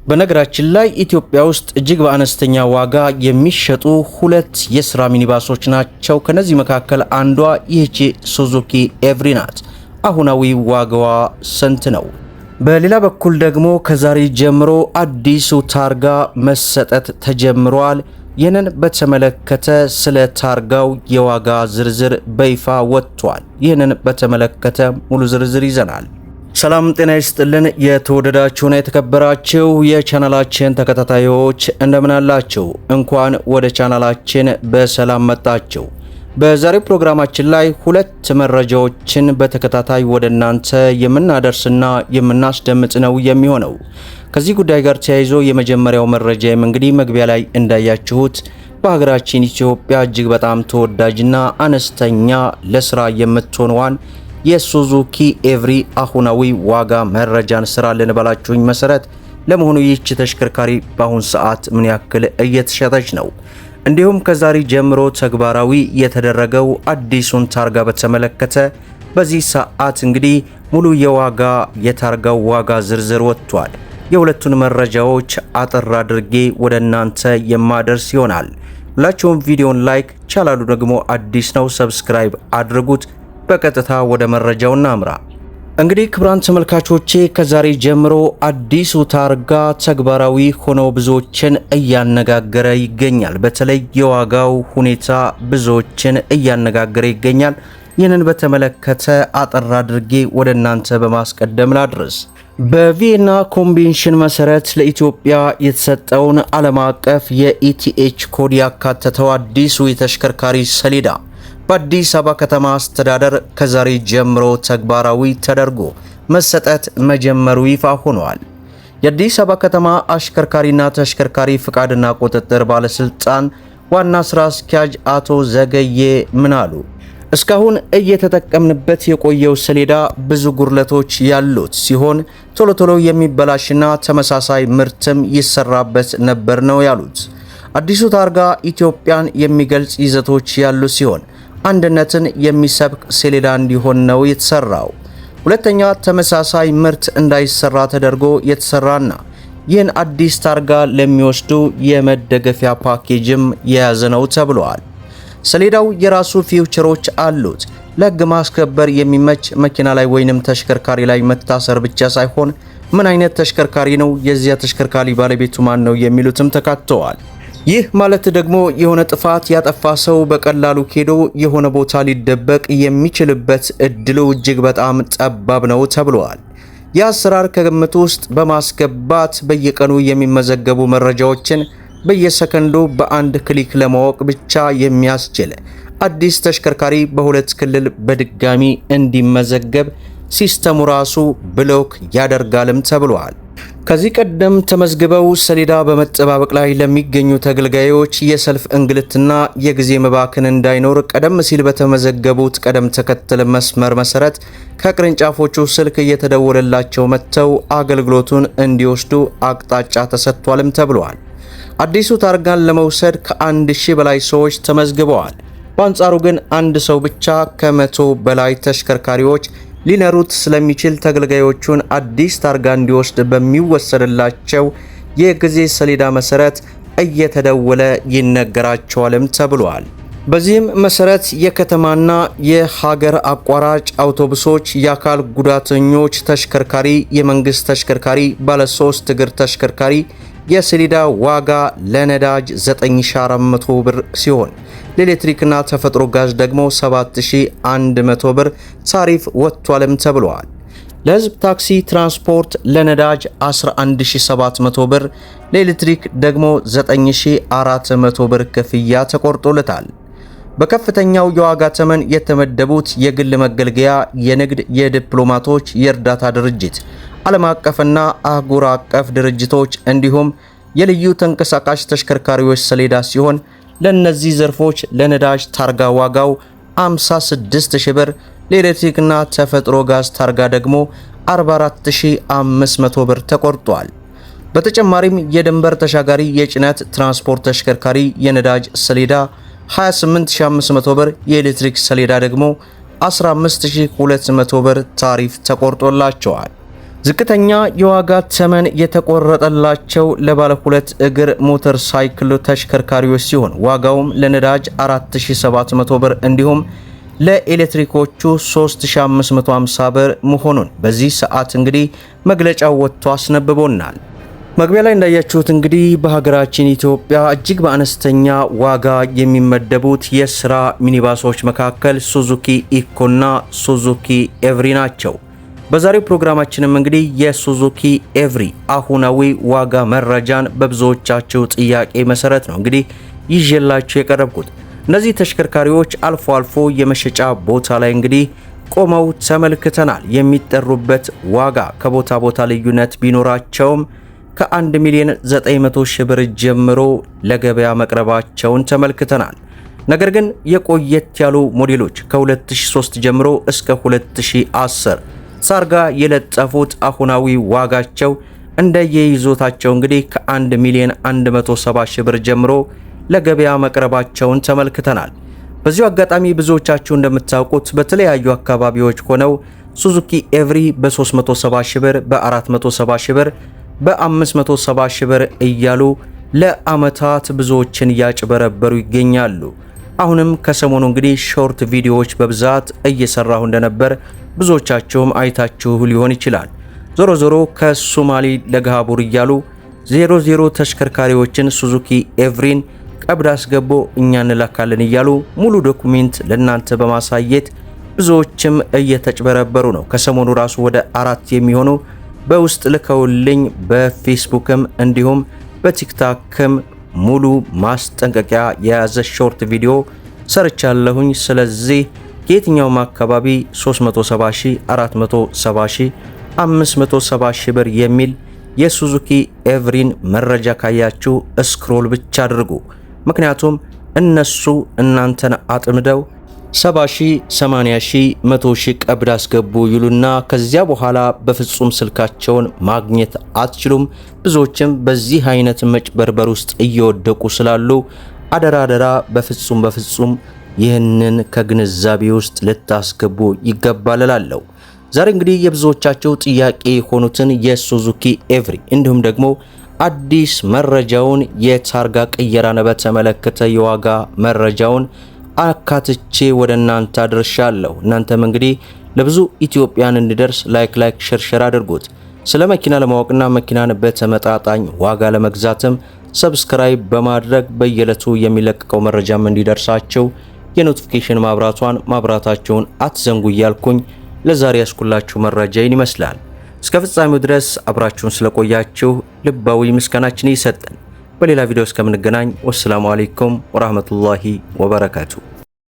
በነገራችን ላይ ኢትዮጵያ ውስጥ እጅግ በአነስተኛ ዋጋ የሚሸጡ ሁለት የስራ ሚኒባሶች ናቸው። ከነዚህ መካከል አንዷ ይህቺ ሱዙኪ ኤቭሪ ናት። አሁናዊ ዋጋዋ ስንት ነው? በሌላ በኩል ደግሞ ከዛሬ ጀምሮ አዲሱ ታርጋ መሰጠት ተጀምሯል። ይህንን በተመለከተ ስለ ታርጋው የዋጋ ዝርዝር በይፋ ወጥቷል። ይህንን በተመለከተ ሙሉ ዝርዝር ይዘናል። ሰላም ጤና ይስጥልን። የተወደዳችሁና የተከበራችሁ የቻናላችን ተከታታዮች እንደምን አላችሁ? እንኳን ወደ ቻናላችን በሰላም መጣችሁ። በዛሬው ፕሮግራማችን ላይ ሁለት መረጃዎችን በተከታታይ ወደ እናንተ የምናደርስና የምናስደምጥ ነው የሚሆነው። ከዚህ ጉዳይ ጋር ተያይዞ የመጀመሪያው መረጃም እንግዲህ መግቢያ ላይ እንዳያችሁት በሀገራችን ኢትዮጵያ እጅግ በጣም ተወዳጅና አነስተኛ ለስራ የምትሆነዋን የሱዙኪ ኤቭሪ አሁናዊ ዋጋ መረጃን ስራልን ባላችሁኝ መሰረት ለመሆኑ ይህች ተሽከርካሪ በአሁን ሰዓት ምን ያክል እየተሸጠች ነው? እንዲሁም ከዛሬ ጀምሮ ተግባራዊ የተደረገው አዲሱን ታርጋ በተመለከተ በዚህ ሰዓት እንግዲህ ሙሉ የታርጋው ዋጋ ዝርዝር ወጥቷል። የሁለቱን መረጃዎች አጠር አድርጌ ወደ እናንተ የማደርስ ይሆናል። ሁላችሁም ቪዲዮን ላይክ፣ ቻናሉ ደግሞ አዲስ ነው ሰብስክራይብ አድርጉት። በቀጥታ ወደ መረጃው እናምራ። እንግዲህ ክቡራን ተመልካቾቼ ከዛሬ ጀምሮ አዲሱ ታርጋ ተግባራዊ ሆኖ ብዙዎችን እያነጋገረ ይገኛል። በተለይ የዋጋው ሁኔታ ብዙዎችን እያነጋገረ ይገኛል። ይህንን በተመለከተ አጠር አድርጌ ወደ እናንተ በማስቀደም ላድርስ። በቪየና ኮንቬንሽን መሰረት ለኢትዮጵያ የተሰጠውን ዓለም አቀፍ የኢቲኤች ኮድ ያካተተው አዲሱ የተሽከርካሪ ሰሌዳ በአዲስ አበባ ከተማ አስተዳደር ከዛሬ ጀምሮ ተግባራዊ ተደርጎ መሰጠት መጀመሩ ይፋ ሆኗል። የአዲስ አበባ ከተማ አሽከርካሪና ተሽከርካሪ ፍቃድና ቁጥጥር ባለስልጣን ዋና ስራ አስኪያጅ አቶ ዘገየ ምናሉ እስካሁን እየተጠቀምንበት የቆየው ሰሌዳ ብዙ ጉድለቶች ያሉት ሲሆን ቶሎ ቶሎ የሚበላሽና ተመሳሳይ ምርትም ይሰራበት ነበር ነው ያሉት። አዲሱ ታርጋ ኢትዮጵያን የሚገልጽ ይዘቶች ያሉ ሲሆን አንድነትን የሚሰብክ ሰሌዳ እንዲሆን ነው የተሰራው። ሁለተኛ ተመሳሳይ ምርት እንዳይሰራ ተደርጎ የተሰራና ይህን አዲስ ታርጋ ለሚወስዱ የመደገፊያ ፓኬጅም የያዘ ነው ተብሏል። ሰሌዳው የራሱ ፊውቸሮች አሉት። ለሕግ ማስከበር የሚመች መኪና ላይ ወይንም ተሽከርካሪ ላይ መታሰር ብቻ ሳይሆን ምን አይነት ተሽከርካሪ ነው፣ የዚያ ተሽከርካሪ ባለቤቱ ማን ነው የሚሉትም ተካተዋል። ይህ ማለት ደግሞ የሆነ ጥፋት ያጠፋ ሰው በቀላሉ ሄዶ የሆነ ቦታ ሊደበቅ የሚችልበት እድሉ እጅግ በጣም ጠባብ ነው ተብሏል። የአሰራር ከግምት ውስጥ በማስገባት በየቀኑ የሚመዘገቡ መረጃዎችን በየሰከንዱ በአንድ ክሊክ ለማወቅ ብቻ የሚያስችል አዲስ ተሽከርካሪ በሁለት ክልል በድጋሚ እንዲመዘገብ ሲስተሙ ራሱ ብሎክ ያደርጋልም ተብሏል። ከዚህ ቀደም ተመዝግበው ሰሌዳ በመጠባበቅ ላይ ለሚገኙ ተገልጋዮች የሰልፍ እንግልትና የጊዜ መባከን እንዳይኖር ቀደም ሲል በተመዘገቡት ቀደም ተከተል መስመር መሰረት ከቅርንጫፎቹ ስልክ እየተደወለላቸው መጥተው አገልግሎቱን እንዲወስዱ አቅጣጫ ተሰጥቷልም ተብሏል። አዲሱ ታርጋን ለመውሰድ ከ1000 በላይ ሰዎች ተመዝግበዋል። በአንጻሩ ግን አንድ ሰው ብቻ ከ100 በላይ ተሽከርካሪዎች ሊነሩት ስለሚችል ተገልጋዮቹን አዲስ ታርጋ እንዲወስድ በሚወሰድላቸው የጊዜ ሰሌዳ መሰረት እየተደወለ ይነገራቸዋልም ተብሏል። በዚህም መሰረት የከተማና የሀገር አቋራጭ አውቶቡሶች፣ የአካል ጉዳተኞች ተሽከርካሪ፣ የመንግስት ተሽከርካሪ፣ ባለ 3 እግር ተሽከርካሪ የሰሌዳ ዋጋ ለነዳጅ 9400 ብር ሲሆን ለኤሌክትሪክና ተፈጥሮ ጋዝ ደግሞ 7100 ብር ታሪፍ ወጥቷልም ተብሏል። ለህዝብ ታክሲ ትራንስፖርት ለነዳጅ 11700 ብር፣ ለኤሌክትሪክ ደግሞ 9400 ብር ክፍያ ተቆርጦለታል። በከፍተኛው የዋጋ ተመን የተመደቡት የግል መገልገያ፣ የንግድ፣ የዲፕሎማቶች የእርዳታ ድርጅት፣ ዓለም አቀፍና አህጉር አቀፍ ድርጅቶች እንዲሁም የልዩ ተንቀሳቃሽ ተሽከርካሪዎች ሰሌዳ ሲሆን ለነዚህ ዘርፎች ለነዳጅ ታርጋ ዋጋው 56000 ብር፣ ለኤሌክትሪክና ተፈጥሮ ጋዝ ታርጋ ደግሞ 44500 ብር ተቆርጧል። በተጨማሪም የድንበር ተሻጋሪ የጭነት ትራንስፖርት ተሽከርካሪ የነዳጅ ሰሌዳ 28500 ብር፣ የኤሌክትሪክ ሰሌዳ ደግሞ 15200 ብር ታሪፍ ተቆርጦላቸዋል። ዝቅተኛ የዋጋ ተመን የተቆረጠላቸው ለባለ ሁለት እግር ሞተር ሳይክል ተሽከርካሪዎች ሲሆን ዋጋውም ለነዳጅ 4700 ብር እንዲሁም ለኤሌክትሪኮቹ 3550 ብር መሆኑን በዚህ ሰዓት እንግዲህ መግለጫው ወጥቶ አስነብቦናል። መግቢያ ላይ እንዳያችሁት እንግዲህ በሀገራችን ኢትዮጵያ እጅግ በአነስተኛ ዋጋ የሚመደቡት የስራ ሚኒባሶች መካከል ሱዙኪ ኢኮና ሱዙኪ ኤቭሪ ናቸው። በዛሬው ፕሮግራማችንም እንግዲህ የሱዙኪ ኤቭሪ አሁናዊ ዋጋ መረጃን በብዙዎቻችሁ ጥያቄ መሰረት ነው እንግዲህ ይዤላችሁ የቀረብኩት። እነዚህ ተሽከርካሪዎች አልፎ አልፎ የመሸጫ ቦታ ላይ እንግዲህ ቆመው ተመልክተናል። የሚጠሩበት ዋጋ ከቦታ ቦታ ልዩነት ቢኖራቸውም ከ1 ሚሊዮን 900 ሺህ ብር ጀምሮ ለገበያ መቅረባቸውን ተመልክተናል። ነገር ግን የቆየት ያሉ ሞዴሎች ከ2003 ጀምሮ እስከ 2010 ሳርጋ የለጠፉት አሁናዊ ዋጋቸው እንደየይዞታቸው እንግዲህ ከ1 ሚሊዮን 170 ሺህ ብር ጀምሮ ለገበያ መቅረባቸውን ተመልክተናል። በዚሁ አጋጣሚ ብዙዎቻችሁ እንደምታውቁት በተለያዩ አካባቢዎች ሆነው ሱዙኪ ኤቭሪ በ370 ሺህ ብር፣ በ470 ሺህ ብር፣ በ570 ሺህ ብር እያሉ ለአመታት ብዙዎችን እያጭበረበሩ ይገኛሉ። አሁንም ከሰሞኑ እንግዲህ ሾርት ቪዲዮዎች በብዛት እየሰራሁ እንደነበር ብዙዎቻችሁም አይታችሁ ሊሆን ይችላል። ዞሮ ዞሮ ከሶማሌ ለጋሃቡር እያሉ 00 ተሽከርካሪዎችን ሱዙኪ ኤቭሪን ቀብድ አስገቦ እኛ እንላካለን እያሉ ሙሉ ዶኩሜንት ለናንተ በማሳየት ብዙዎችም እየተጭበረበሩ ነው። ከሰሞኑ ራሱ ወደ 4 የሚሆኑ በውስጥ ልከውልኝ በፌስቡክም እንዲሁም በቲክታክም ሙሉ ማስጠንቀቂያ የያዘ ሾርት ቪዲዮ ሰርቻለሁኝ። ስለዚህ የትኛውም አካባቢ 370 ሺህ፣ 470 ሺህ፣ 570 ሺህ ብር የሚል የሱዙኪ ኤቭሪን መረጃ ካያችሁ ስክሮል ብቻ አድርጉ። ምክንያቱም እነሱ እናንተን አጥምደው 70 ሺህ፣ 80 ሺህ፣ 100 ሺህ ቀብድ አስገቡ ይሉና ከዚያ በኋላ በፍጹም ስልካቸውን ማግኘት አትችሉም። ብዙዎችም በዚህ አይነት መጭበርበር ውስጥ እየወደቁ ስላሉ አደራ በፍጹም ይህንን ከግንዛቤ ውስጥ ልታስገቡ ይገባል እላለሁ። ዛሬ እንግዲህ የብዙዎቻቸው ጥያቄ የሆኑትን የሱዙኪ ኤቭሪ እንዲሁም ደግሞ አዲስ መረጃውን የታርጋ ቅየራን በተመለከተ የዋጋ መረጃውን አካትቼ ወደ እናንተ አድርሻለሁ። እናንተም እንግዲህ ለብዙ ኢትዮጵያን እንዲደርስ ላይክ ሼር አድርጉት። ስለ መኪና ለማወቅና መኪናን በተመጣጣኝ ዋጋ ለመግዛትም ሰብስክራይብ በማድረግ በየዕለቱ የሚለቀቀው መረጃም እንዲደርሳቸው የኖቲፊኬሽን ማብራታቸውን አትዘንጉ እያልኩኝ ለዛሬ ያስኩላችሁ መረጃ ይመስላል። እስከ ፍጻሜው ድረስ አብራችሁን ስለቆያችሁ ልባዊ ምስጋናችን ይሰጠን። በሌላ ቪዲዮ እስከምንገናኝ ወሰላሙ አለይኩም ወራህመቱላሂ ወበረካቱ።